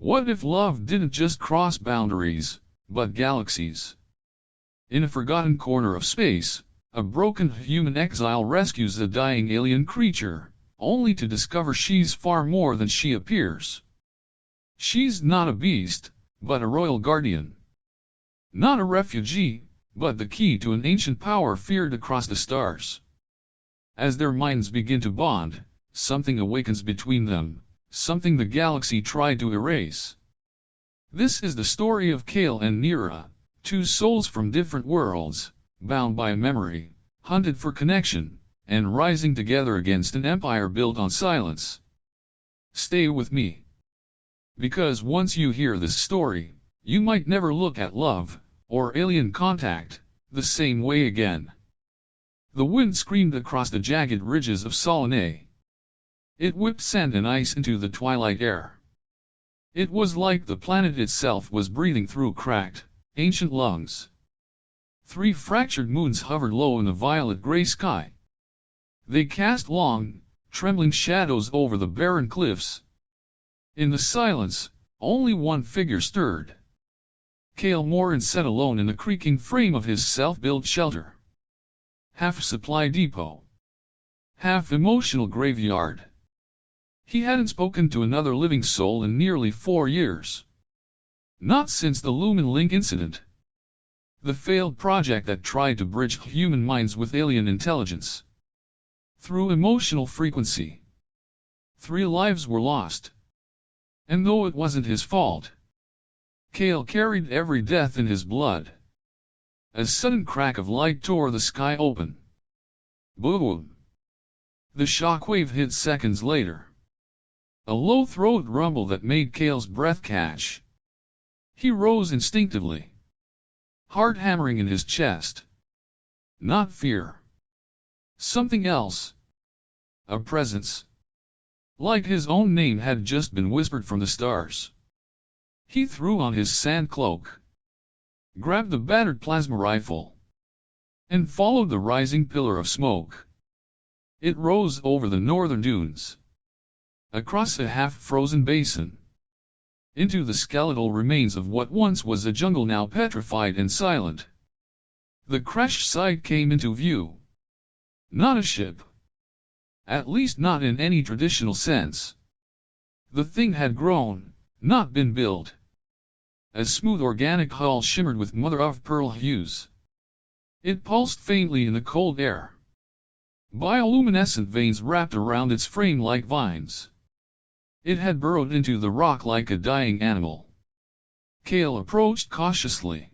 What if love didn't just cross boundaries, but galaxies? In a forgotten corner of space, a broken human exile rescues a dying alien creature, only to discover she's far more than she appears. She's not a beast, but a royal guardian. Not a refugee, but the key to an ancient power feared across the stars. As their minds begin to bond, something awakens between them, something the galaxy tried to erase. This is the story of Kael and Nira, two souls from different worlds, bound by memory, hunted for connection, and rising together against an empire built on silence. Stay with me. Because once you hear this story, you might never look at love, or alien contact, the same way again. The wind screamed across the jagged ridges of Solenne. It whipped sand and ice into the twilight air. It was like the planet itself was breathing through cracked, ancient lungs. 3 fractured moons hovered low in the violet-gray sky. They cast long, trembling shadows over the barren cliffs. In the silence, only one figure stirred. Kael sat alone in the creaking frame of his self-built shelter. Half supply depot. Half emotional graveyard. He hadn't spoken to another living soul in nearly 4 years. Not since the Lumen Link incident. The failed project that tried to bridge human minds with alien intelligence. Through emotional frequency. 3 lives were lost. And though it wasn't his fault, Kael carried every death in his blood. A sudden crack of light tore the sky open. Boom! The shockwave hit seconds later. A low throat rumble that made Kael's breath catch. He rose instinctively. Heart hammering in his chest. Not fear. Something else. A presence. Like his own name had just been whispered from the stars. He threw on his sand cloak. Grabbed the battered plasma rifle. And followed the rising pillar of smoke. It rose over the northern dunes. Across a half-frozen basin. Into the skeletal remains of what once was a jungle now petrified and silent. The crashed site came into view. Not a ship. At least not in any traditional sense. The thing had grown, not been built. A smooth organic hull shimmered with mother-of-pearl hues. It pulsed faintly in the cold air. Bioluminescent veins wrapped around its frame like vines. It had burrowed into the rock like a dying animal. Kael approached cautiously.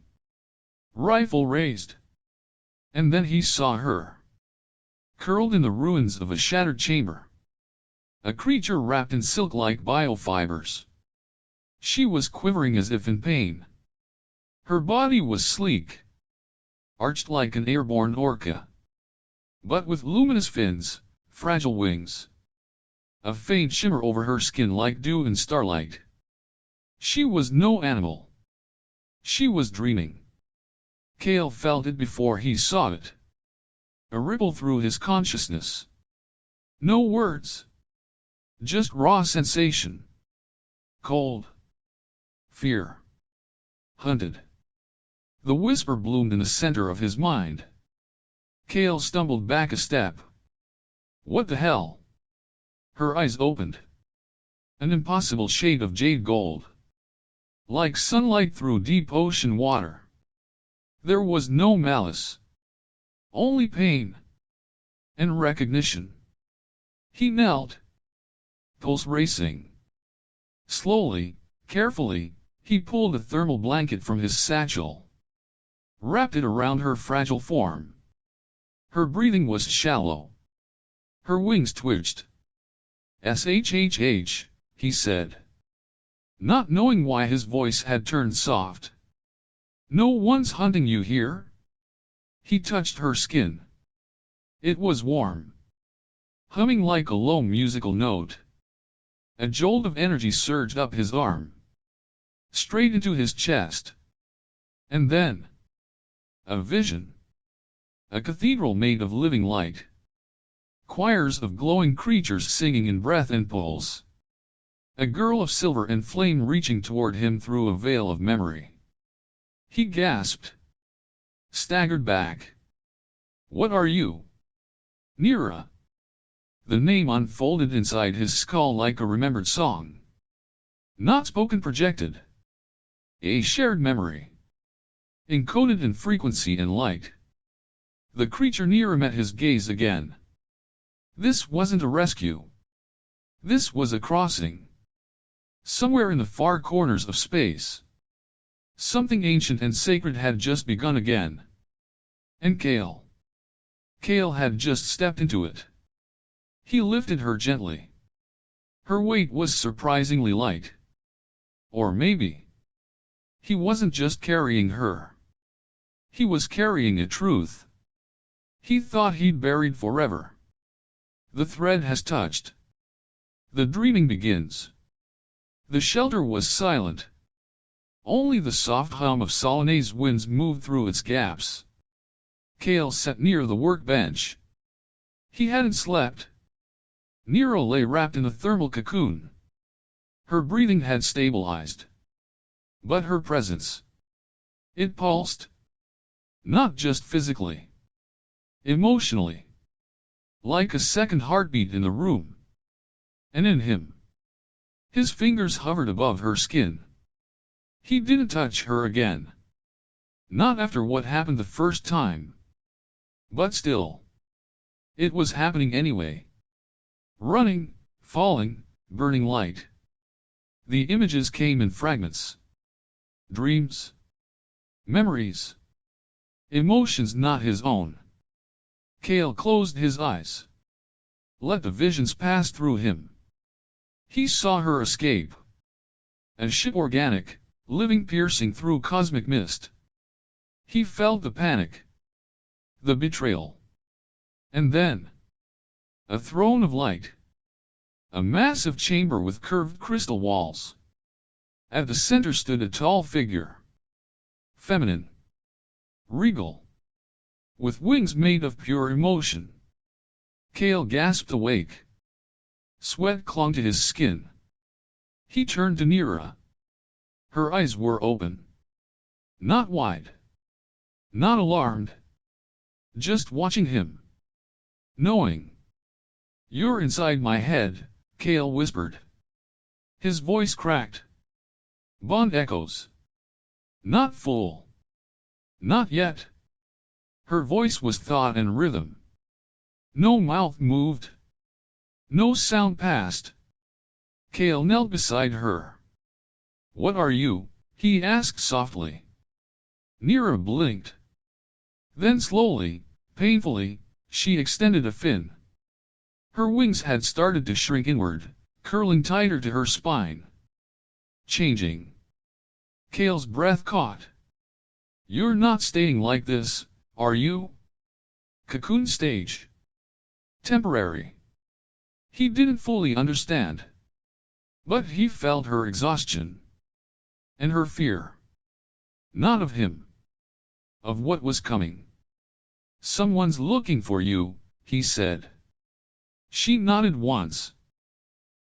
Rifle raised. And then he saw her. Curled in the ruins of a shattered chamber. A creature wrapped in silk-like biofibers. She was quivering as if in pain. Her body was sleek. Arched like an airborne orca. But with luminous fins, fragile wings. A faint shimmer over her skin like dew in starlight. She was no animal. She was dreaming. Kael felt it before he saw it. A ripple through his consciousness. No words. Just raw sensation. Cold. Fear. Hunted. The whisper bloomed in the center of his mind. Kael stumbled back a step. What the hell? Her eyes opened. An impossible shade of jade gold. Like sunlight through deep ocean water. There was no malice. Only pain. And recognition. He knelt. Pulse racing. Slowly, carefully, he pulled a thermal blanket from his satchel. Wrapped it around her fragile form. Her breathing was shallow. Her wings twitched. "SHHH," he said. Not knowing why his voice had turned soft. "No one's hunting you here?" He touched her skin. It was warm. Humming like a low musical note. A jolt of energy surged up his arm. Straight into his chest. And then... a vision. A cathedral made of living light. Choirs of glowing creatures singing in breath and pulse. A girl of silver and flame reaching toward him through a veil of memory. He gasped. Staggered back. What are you? Nira. The name unfolded inside his skull like a remembered song. Not spoken, projected. A shared memory. Encoded in frequency and light. The creature Nira met his gaze again. This wasn't a rescue. This was a crossing. Somewhere in the far corners of space. Something ancient and sacred had just begun again. And Kael. Kael had just stepped into it. He lifted her gently. Her weight was surprisingly light. Or maybe he wasn't just carrying her. He was carrying a truth he thought he'd buried forever. The thread has touched. The dreaming begins. The shelter was silent. Only the soft hum of Solenne's winds moved through its gaps. Kael sat near the workbench. He hadn't slept. Nira lay wrapped in a thermal cocoon. Her breathing had stabilized. But her presence. It pulsed. Not just physically. Emotionally. Like a second heartbeat in the room. And in him. His fingers hovered above her skin. He didn't touch her again. Not after what happened the first time. But still. It was happening anyway. Running, falling, burning light. The images came in fragments. Dreams. Memories. Emotions not his own. Kael closed his eyes. Let the visions pass through him. He saw her escape. A ship organic, living, piercing through cosmic mist. He felt the panic. The betrayal. And then. A throne of light. A massive chamber with curved crystal walls. At the center stood a tall figure. Feminine. Regal. With wings made of pure emotion. Kael gasped awake. Sweat clung to his skin. He turned to Nira. Her eyes were open. Not wide. Not alarmed. Just watching him. Knowing. You're inside my head, Kael whispered. His voice cracked. Bond echoes. Not full. Not yet. Her voice was thought and rhythm. No mouth moved. No sound passed. Kael knelt beside her. What are you? He asked softly. Nira blinked. Then slowly, painfully, she extended a fin. Her wings had started to shrink inward, curling tighter to her spine. Changing. Kael's breath caught. You're not staying like this, are you? Cocoon stage. Temporary. He didn't fully understand. But he felt her exhaustion. And her fear. Not of him. Of what was coming. Someone's looking for you, he said. She nodded once.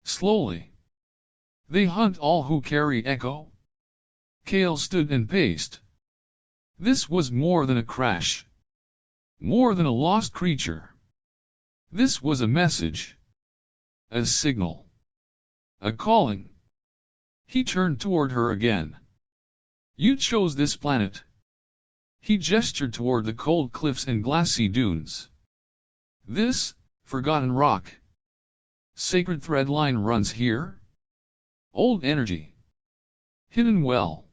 Slowly. They hunt all who carry echo? Kael stood and paced. This was more than a crash. More than a lost creature. This was a message. A signal. A calling. He turned toward her again. You chose this planet. He gestured toward the cold cliffs and glassy dunes. This, forgotten rock. Sacred thread line runs here? Old energy. Hidden well.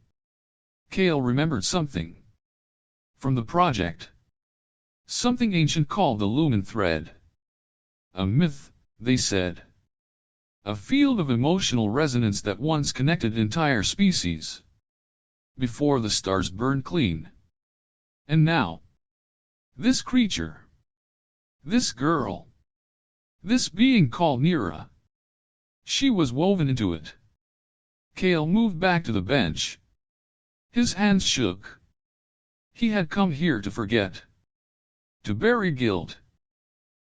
Kael remembered something. From the project. Something ancient called the lumen thread. A myth, they said. A field of emotional resonance that once connected entire species. Before the stars burned clean. And now. This creature. This girl. This being called Nira. She was woven into it. Kael moved back to the bench. His hands shook. He had come here to forget. To bury guilt.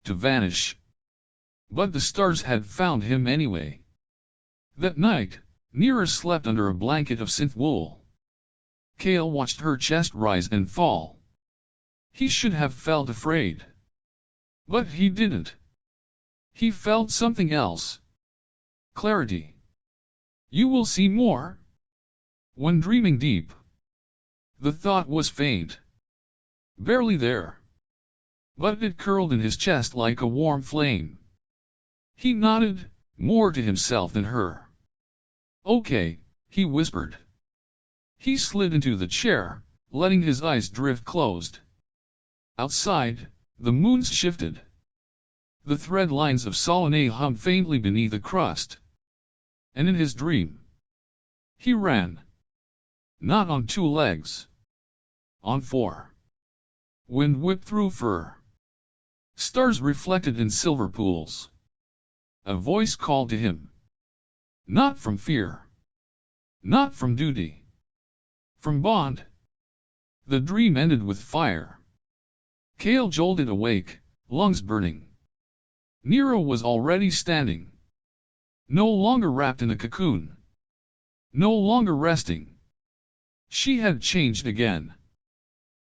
To vanish. But the stars had found him anyway. That night, Nira slept under a blanket of synth wool. Kael watched her chest rise and fall. He should have felt afraid. But he didn't. He felt something else. Clarity. You will see more. When dreaming deep. The thought was faint. Barely there. But it curled in his chest like a warm flame. He nodded, more to himself than her. Okay, he whispered. He slid into the chair, letting his eyes drift closed. Outside, the moons shifted. The thread lines of Solenne hummed faintly beneath the crust. And in his dream, he ran. Not on 2 legs. On 4. Wind whipped through fur. Stars reflected in silver pools. A voice called to him. Not from fear. Not from duty. From bond. The dream ended with fire. Kael jolted awake, lungs burning. Nira was already standing. No longer wrapped in a cocoon. No longer resting. She had changed again.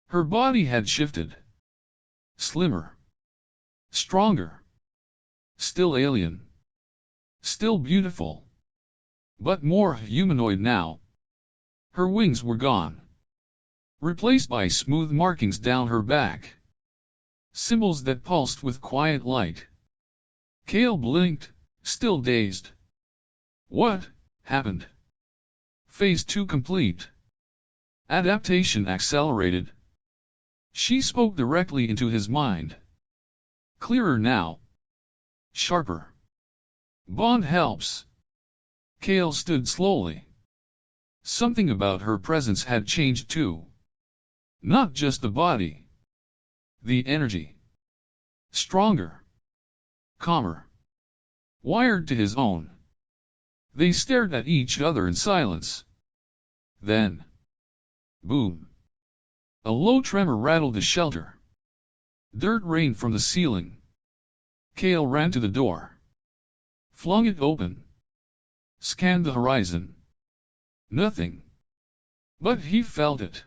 Her body had shifted. Slimmer. Stronger. Still alien. Still beautiful. But more humanoid now. Her wings were gone. Replaced by smooth markings down her back. Symbols that pulsed with quiet light. Kael blinked, still dazed. What happened? Phase 2 complete. Adaptation accelerated. She spoke directly into his mind. Clearer now. Sharper. Bond helps. Kael stood slowly. Something about her presence had changed too. Not just the body. The energy. Stronger. Calmer. Wired to his own. They stared at each other in silence. Then. Boom. A low tremor rattled the shelter. Dirt rained from the ceiling. Kael ran to the door. Flung it open. Scanned the horizon. Nothing. But he felt it.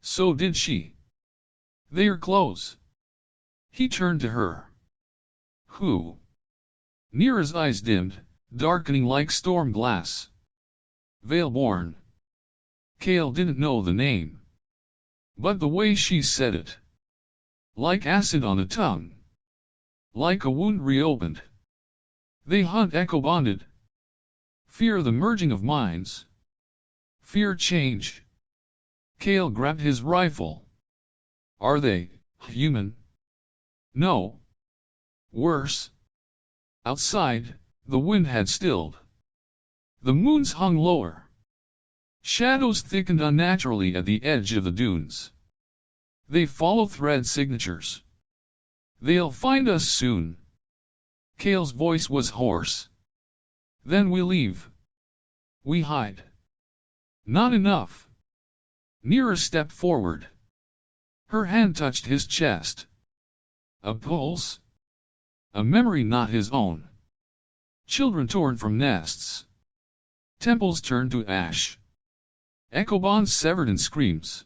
So did she. They are close. He turned to her. Who? Nira's eyes dimmed, darkening like storm glass. Veilborn. Kael didn't know the name. But the way she said it. Like acid on the tongue. Like a wound reopened. They hunt echo-bonded. Fear the merging of minds. Fear change. Kael grabbed his rifle. Are they human? No. Worse. Outside, the wind had stilled. The moons hung lower. Shadows thickened unnaturally at the edge of the dunes. They follow thread signatures. They'll find us soon. Kael's voice was hoarse. Then we leave. We hide. Not enough. Nira stepped forward. Her hand touched his chest. A pulse. A memory not his own. Children torn from nests. Temples turned to ash. Echo bonds severed in screams.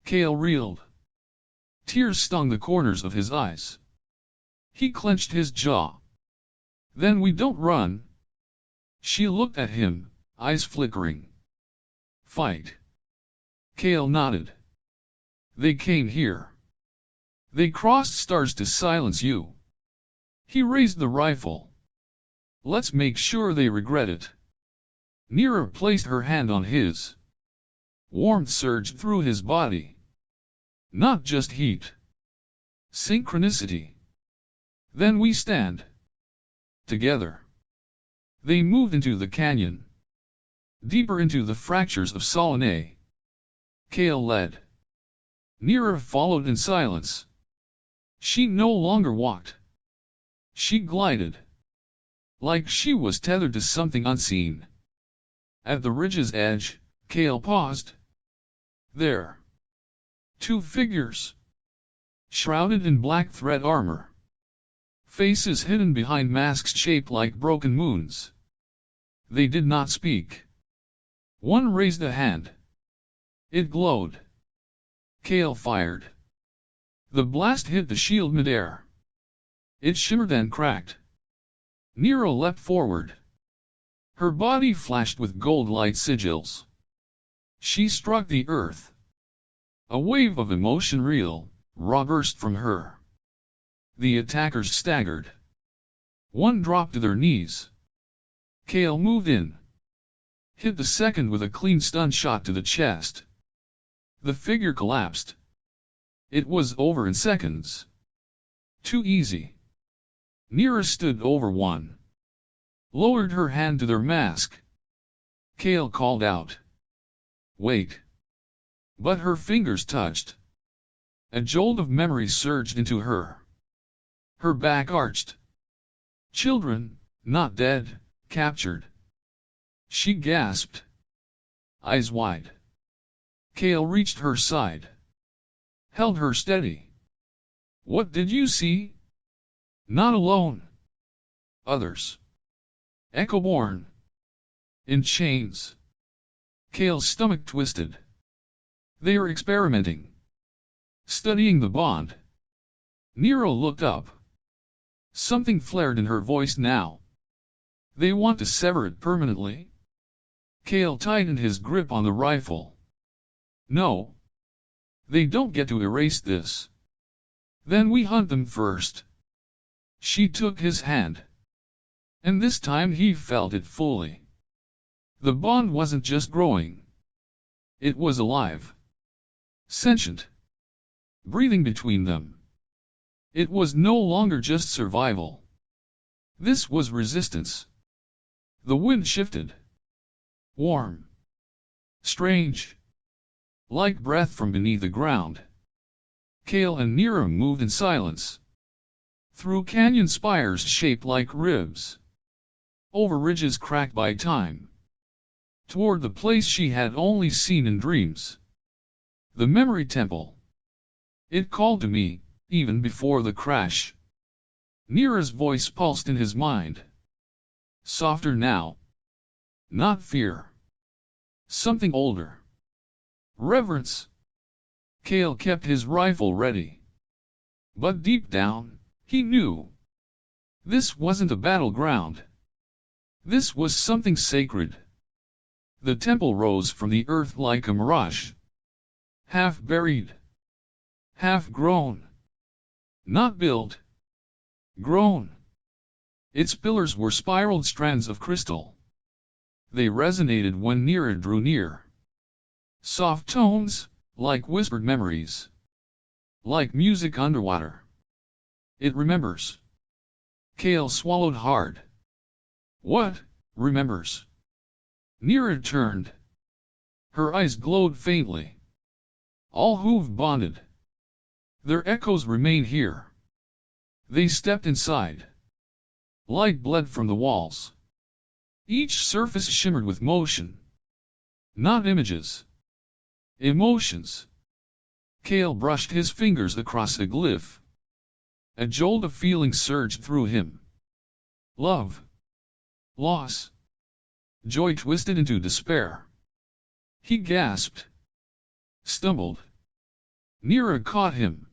Kael reeled. Tears stung the corners of his eyes. He clenched his jaw. Then we don't run. She looked at him, eyes flickering. Fight. Kael nodded. They came here. They crossed stars to silence you. He raised the rifle. Let's make sure they regret it. Nira placed her hand on his. Warmth surged through his body. Not just heat. Synchronicity. Then we stand. Together. They moved into the canyon. Deeper into the fractures of Solenne. Kael led. Nira followed in silence. She no longer walked. She glided. Like she was tethered to something unseen. At the ridge's edge, Kael paused. There. 2 figures. Shrouded in black thread armor. Faces hidden behind masks shaped like broken moons. They did not speak. One raised a hand. It glowed. Kael fired. The blast hit the shield midair. It shimmered and cracked. Nira leapt forward. Her body flashed with gold-light sigils. She struck the earth. A wave of emotion real, raw burst from her. The attackers staggered. One dropped to their knees. Kael moved in. Hit the second with a clean stun shot to the chest. The figure collapsed. It was over in seconds. Too easy. Nira stood over one. Lowered her hand to their mask. Kael called out. Wait. But her fingers touched. A jolt of memory surged into her. Her back arched. Children, not dead, captured. She gasped. Eyes wide. Kael reached her side. Held her steady. What did you see? Not alone. Others. Echoborn. In chains. Kael's stomach twisted. They are experimenting. Studying the bond. Nira looked up. Something flared in her voice now. They want to sever it permanently? Kael tightened his grip on the rifle. No. They don't get to erase this. Then we hunt them first. She took his hand. And this time he felt it fully. The bond wasn't just growing. It was alive. Sentient. Breathing between them. It was no longer just survival. This was resistance. The wind shifted. Warm. Strange. Like breath from beneath the ground. Kael and Nira moved in silence. Through canyon spires shaped like ribs. Over ridges cracked by time. Toward the place she had only seen in dreams. The memory temple. It called to me, even before the crash. Nira's voice pulsed in his mind. Softer now. Not fear. Something older. Reverence. Kael kept his rifle ready. But deep down, he knew. This wasn't a battleground. This was something sacred. The temple rose from the earth like a mirage. Half buried. Half grown. Not built. Grown. Its pillars were spiraled strands of crystal. They resonated when Nira drew near. Soft tones, like whispered memories. Like music underwater. It remembers. Kael swallowed hard. What, remembers? Nira turned. Her eyes glowed faintly. All who've bonded. Their echoes remain here. They stepped inside. Light bled from the walls. Each surface shimmered with motion. Not images. Emotions. Kael brushed his fingers across a glyph. A jolt of feeling surged through him. Love. Loss. Joy twisted into despair. He gasped. Stumbled. Nira caught him.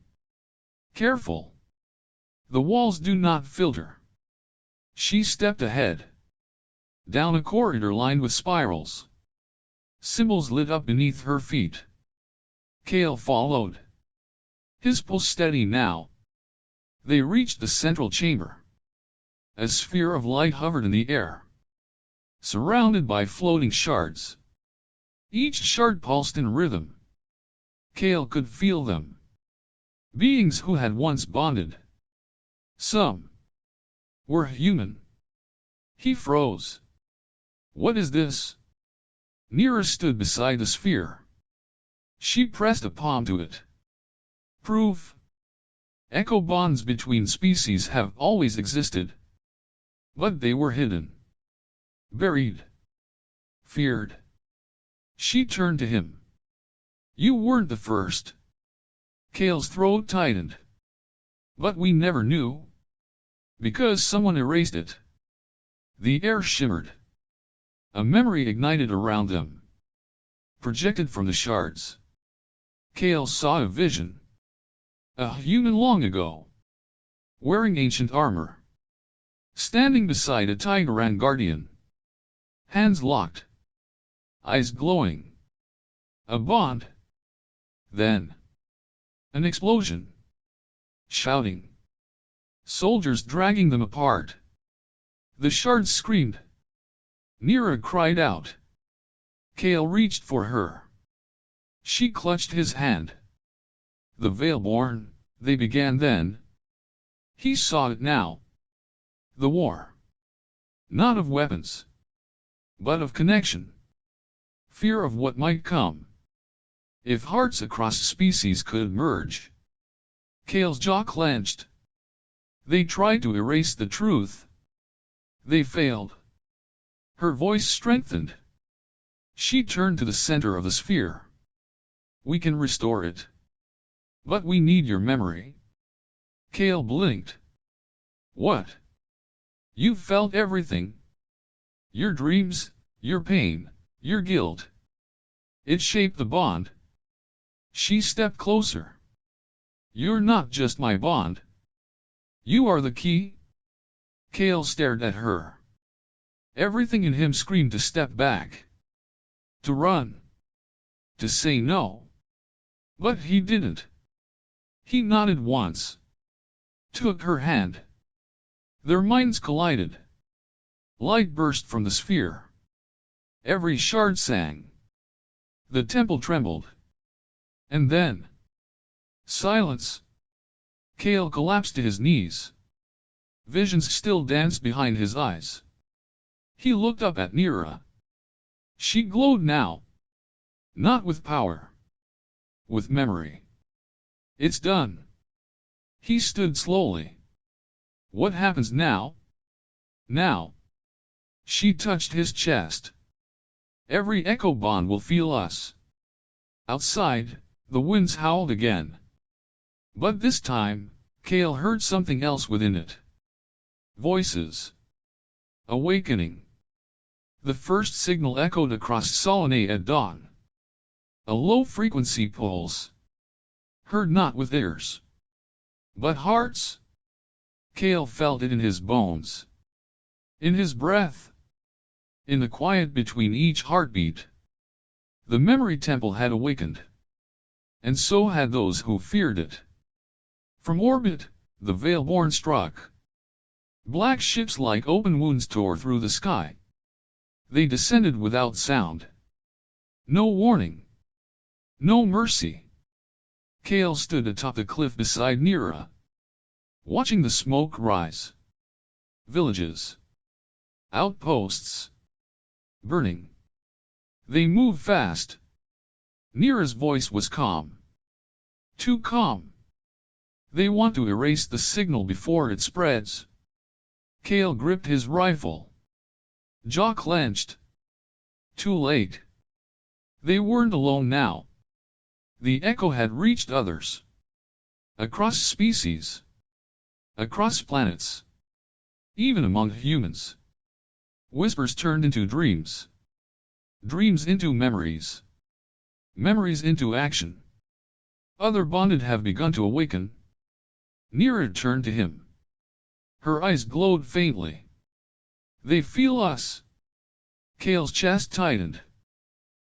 Careful. The walls do not filter. She stepped ahead. Down a corridor lined with spirals. Symbols lit up beneath her feet. Kael followed. His pulse steady now. They reached the central chamber. A sphere of light hovered in the air. Surrounded by floating shards. Each shard pulsed in rhythm. Kael could feel them. Beings who had once bonded. Some were human. He froze. What is this? Nira stood beside the sphere. She pressed a palm to it. Proof. Echo bonds between species have always existed. But they were hidden. Buried. Feared. She turned to him. You weren't the first. Kael's throat tightened. But we never knew. Because someone erased it. The air shimmered. A memory ignited around them, projected from the shards. Kael saw a vision. A human long ago, wearing ancient armor, standing beside a Tigeran guardian. Hands locked, eyes glowing. A bond. Then, an explosion. Shouting. Soldiers dragging them apart. The shards screamed. Nira cried out. Kael reached for her. She clutched his hand. The veilborn, they began then. He saw it now. The war. Not of weapons, but of connection. Fear of what might come. If hearts across species could merge. Kael's jaw clenched. They tried to erase the truth. They failed. Her voice strengthened. She turned to the center of the sphere. We can restore it. But we need your memory. Kael blinked. What? You felt everything. Your dreams, your pain, your guilt. It shaped the bond. She stepped closer. You're not just my bond. You are the key. Kael stared at her. Everything in him screamed to step back. To run. To say no. But he didn't. He nodded once. Took her hand. Their minds collided. Light burst from the sphere. Every shard sang. The temple trembled. And then, silence. Kael collapsed to his knees. Visions still danced behind his eyes. He looked up at Nira. She glowed now. Not with power. With memory. It's done. He stood slowly. What happens now? Now. She touched his chest. Every echo bond will feel us. Outside, the winds howled again. But this time, Kael heard something else within it. Voices. Awakening. The first signal echoed across Solenne at dawn. A low-frequency pulse. Heard not with ears, but hearts. Kael felt it in his bones. In his breath. In the quiet between each heartbeat. The memory temple had awakened. And so had those who feared it. From orbit, the veilborn struck. Black ships like open wounds tore through the sky. They descended without sound. No warning. No mercy. Kael stood atop the cliff beside Nira, watching the smoke rise. Villages. Outposts. Burning. They moved fast. Nira's voice was calm. Too calm. They want to erase the signal before it spreads. Kael gripped his rifle. Jaw clenched. Too late. They weren't alone now. The echo had reached others. Across species. Across planets. Even among humans. Whispers turned into dreams. Dreams into memories. Memories into action. Other bonded have begun to awaken. Nira turned to him. Her eyes glowed faintly. They feel us. Kael's chest tightened.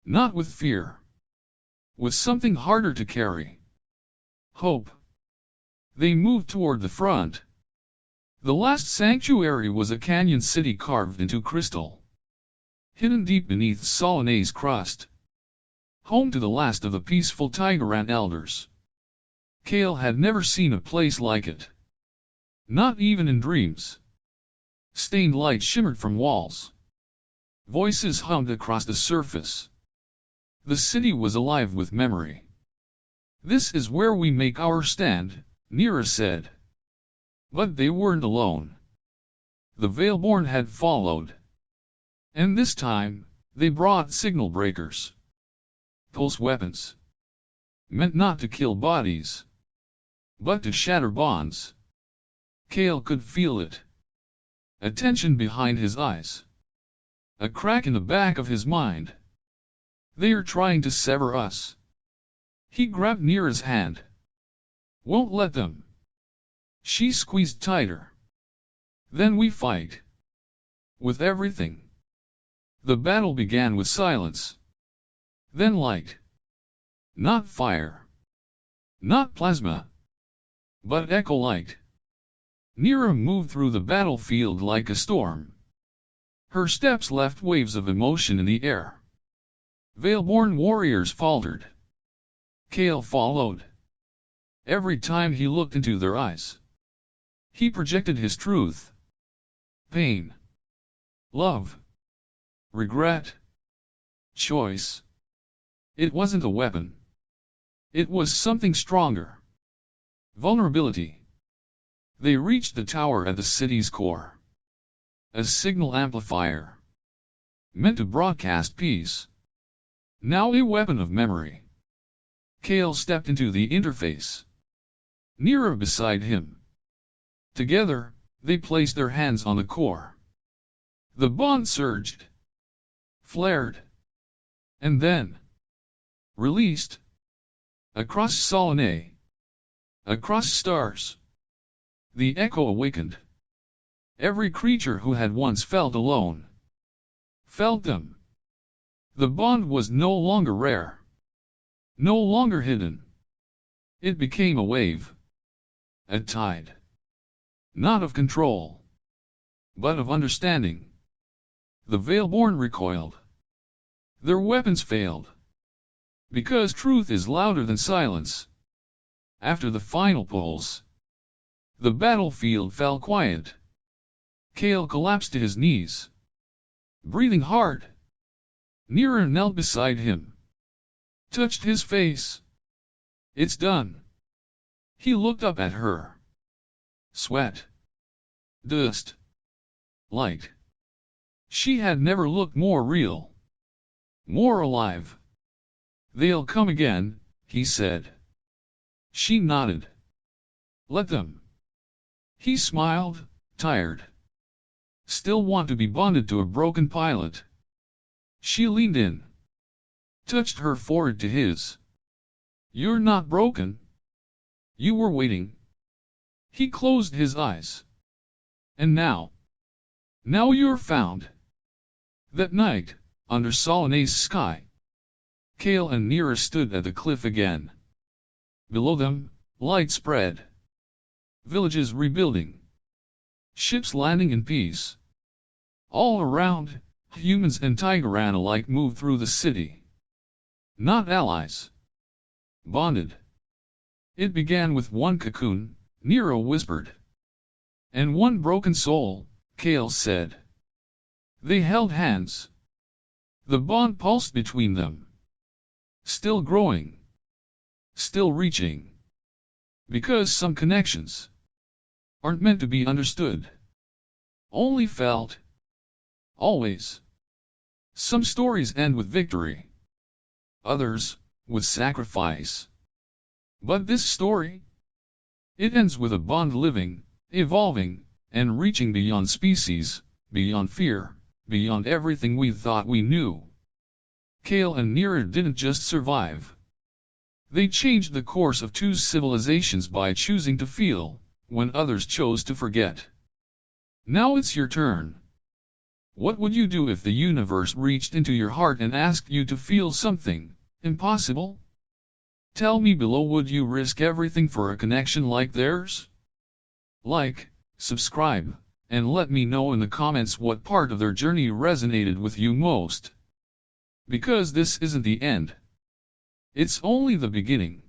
Not with fear. With something harder to carry. Hope. They moved toward the front. The last sanctuary was a canyon city carved into crystal. Hidden deep beneath Solenne's crust. Home to the last of the peaceful Tigeran elders. Kael had never seen a place like it. Not even in dreams. Stained light shimmered from walls. Voices hummed across the surface. The city was alive with memory. This is where we make our stand, Nira said. But they weren't alone. The veilborn had followed. And this time, they brought signal breakers. Pulse weapons. Meant not to kill bodies, but to shatter bonds. Kael could feel it. A tension behind his eyes. A crack in the back of his mind. They are trying to sever us. He grabbed Nira's hand. Won't let them. She squeezed tighter. Then we fight. With everything. The battle began with silence. Then light. Not fire. Not plasma. But echo light. Nira moved through the battlefield like a storm. Her steps left waves of emotion in the air. Veilborn warriors faltered. Kael followed. Every time he looked into their eyes, he projected his truth. Pain. Love. Regret. Choice. It wasn't a weapon. It was something stronger. Vulnerability. They reached the tower at the city's core. A signal amplifier. Meant to broadcast peace. Now a weapon of memory. Kael stepped into the interface. Nira beside him. Together, they placed their hands on the core. The bond surged. Flared. And then released. Across Solenne. Across stars. The echo awakened. Every creature who had once felt alone felt them. The bond was no longer rare. No longer hidden. It became a wave. A tide. Not of control, but of understanding. The Veilborn recoiled. Their weapons failed. Because truth is louder than silence. After the final pulse, the battlefield fell quiet. Kael collapsed to his knees, breathing hard. Nira knelt beside him, touched his face. It's done. He looked up at her. Sweat. Dust. Light. She had never looked more real. More alive. They'll come again, he said. She nodded. Let them. He smiled, tired. Still want to be bonded to a broken pilot. She leaned in. Touched her forehead to his. You're not broken. You were waiting. He closed his eyes. And now. Now you're found. That night, under Solenne's sky, Kael and Nira stood at the cliff again. Below them, light spread. Villages rebuilding. Ships landing in peace. All around, humans and Tigeran alike moved through the city. Not allies. Bonded. It began with one cocoon, Nira whispered. And one broken soul, Kael said. They held hands. The bond pulsed between them. Still growing. Still reaching. Because some connections aren't meant to be understood. Only felt. Always. Some stories end with victory. Others, with sacrifice. But this story? It ends with a bond living, evolving, and reaching beyond species, beyond fear, beyond everything we thought we knew. Kael and Nira didn't just survive. They changed the course of two civilizations by choosing to feel, when others chose to forget. Now it's your turn. What would you do if the universe reached into your heart and asked you to feel something impossible? Tell me below, would you risk everything for a connection like theirs? Like, subscribe, and let me know in the comments what part of their journey resonated with you most. Because this isn't the end. It's only the beginning.